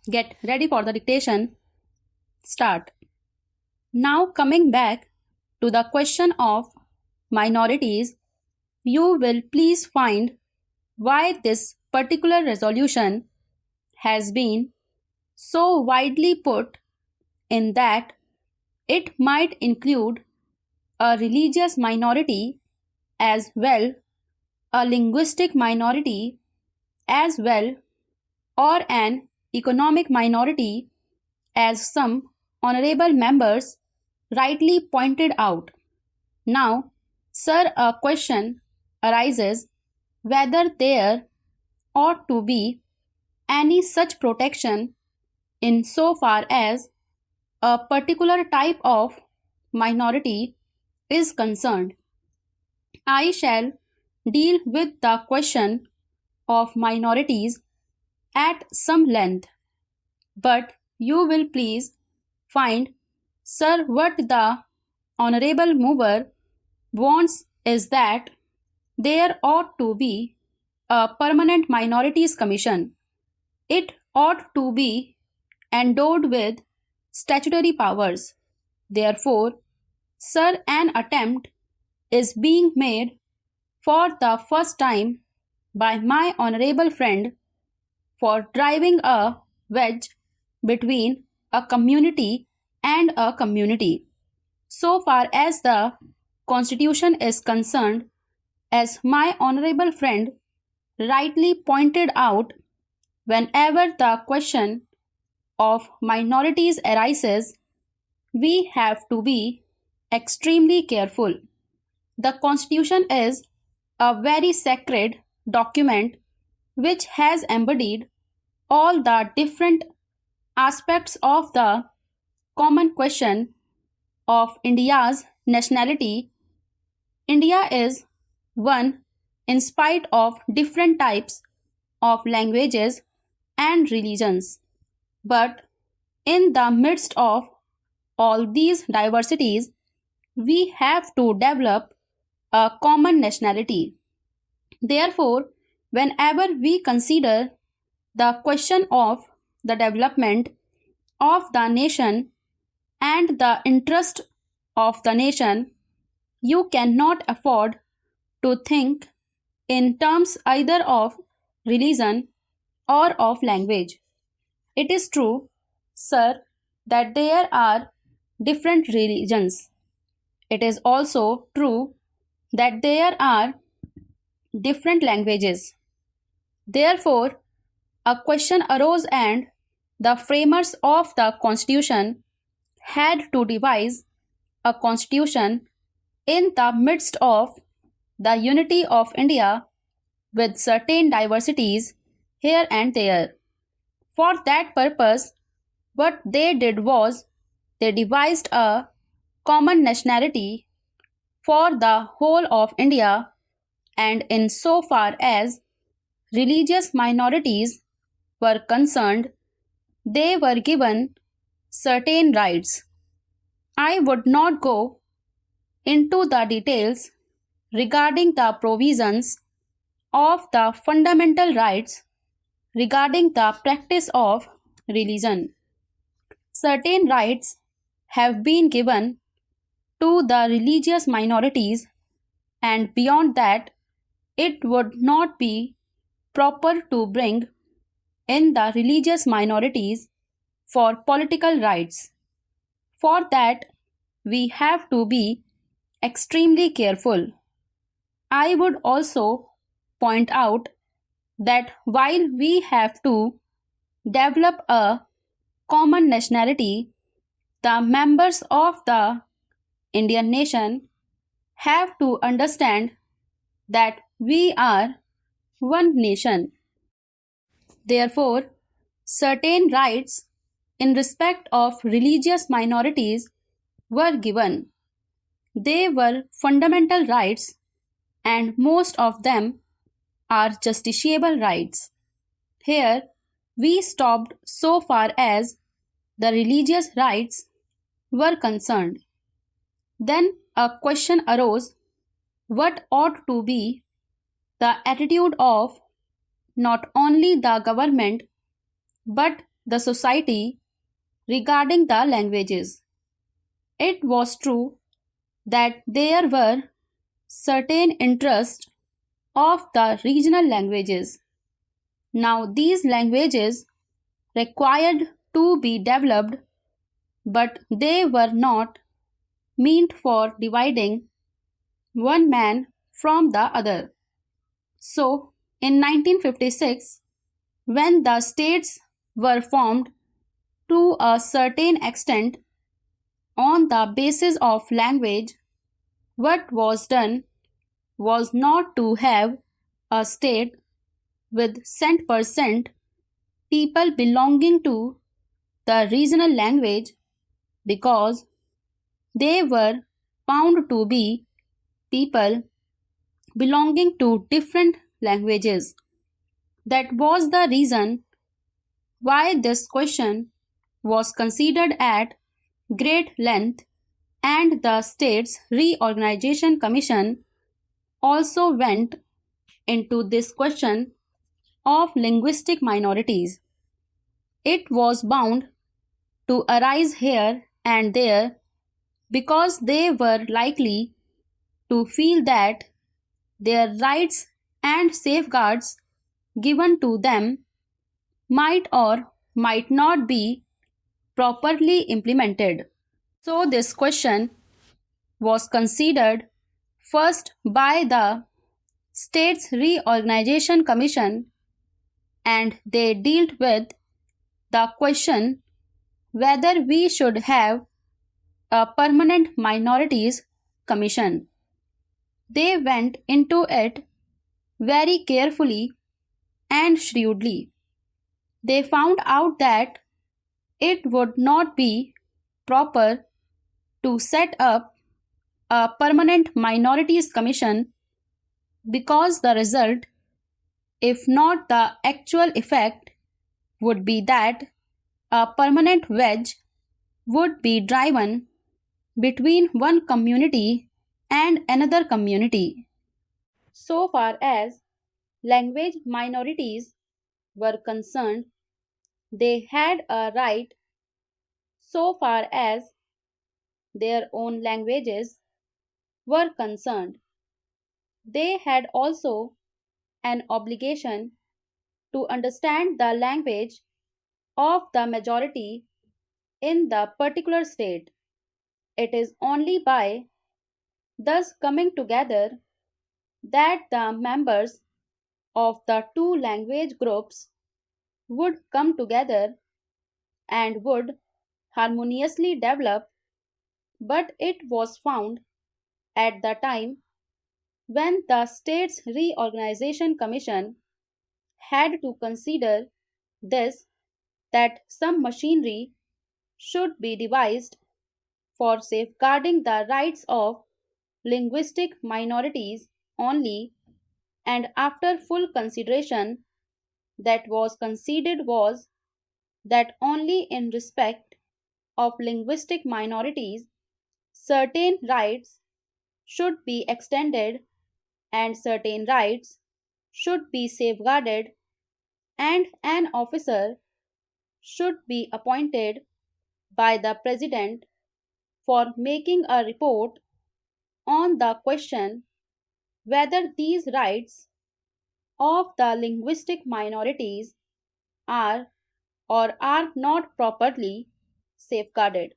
Get ready for the dictation. Start. Now coming back to the question of minorities, you will please find why this particular resolution has been so widely put in that it might include a religious minority as well, a linguistic minority as well, or an economic minority, as some honorable members rightly pointed out. Now, sir, a question arises whether there ought to be any such protection in so far as a particular type of minority is concerned. I shall deal with the question of minorities at some length, but you will please find, sir, what the honorable mover wants is that there ought to be a permanent minorities commission. It ought to be endowed with statutory powers. Therefore, sir, an attempt is being made for the first time by my honorable friend for driving a wedge between a community and a community. So far as the Constitution is concerned, as my honorable friend rightly pointed out, whenever the question of minorities arises, we have to be extremely careful. The Constitution is a very sacred document which has embodied all the different aspects of the common question of India's nationality. India is one in spite of different types of languages and religions. But in the midst of all these diversities, we have to develop a common nationality. Therefore, whenever we consider the question of the development of the nation and the interest of the nation, you cannot afford to think in terms either of religion or of language. It is true, sir, that there are different religions. It is also true that there are different languages. Therefore, a question arose and the framers of the Constitution had to devise a constitution in the midst of the unity of India with certain diversities here and there. For that purpose, what they did was they devised a common nationality for the whole of India, and in so far as religious minorities were concerned, they were given certain rights. I would not go into the details regarding the provisions of the fundamental rights regarding the practice of religion. Certain rights have been given to the religious minorities, and beyond that, it would not be proper to bring in the religious minorities for political rights. For that, we have to be extremely careful. I would also point out that while we have to develop a common nationality, the members of the Indian nation have to understand that we are one nation. Therefore, certain rights in respect of religious minorities were given. They were fundamental rights, and most of them are justiciable rights. Here, we stopped so far as the religious rights were concerned. Then a question arose, what ought to be the attitude of not only the government but the society regarding the languages. It was true that there were certain interests of the regional languages. Now, these languages required to be developed, but they were not meant for dividing one man from the other. So, in 1956, when the states were formed to a certain extent on the basis of language, what was done was not to have a state with cent% people belonging to the regional language, because they were found to be people belonging to different languages. That was the reason why this question was considered at great length, and the States Reorganization Commission also went into this question of linguistic minorities. It was bound to arise here and there because they were likely to feel that their rights and safeguards given to them might or might not be properly implemented. So, this question was considered first by the States Reorganization Commission, and they dealt with the question whether we should have a permanent minorities commission. They went into it very carefully and shrewdly. They found out that it would not be proper to set up a permanent minorities commission because the result, if not the actual effect, would be that a permanent wedge would be driven between one community and another community. So far as language minorities were concerned, they had a right so far as their own languages were concerned. They had also an obligation to understand the language of the majority in the particular state. It is only by thus coming together that the members of the two language groups would come together and would harmoniously develop, but it was found at the time when the States Reorganization Commission had to consider this that some machinery should be devised for safeguarding the rights of linguistic minorities only, and after full consideration, that was conceded was that only in respect of linguistic minorities certain rights should be extended and certain rights should be safeguarded, and an officer should be appointed by the President for making a report on the question whether these rights of the linguistic minorities are or are not properly safeguarded.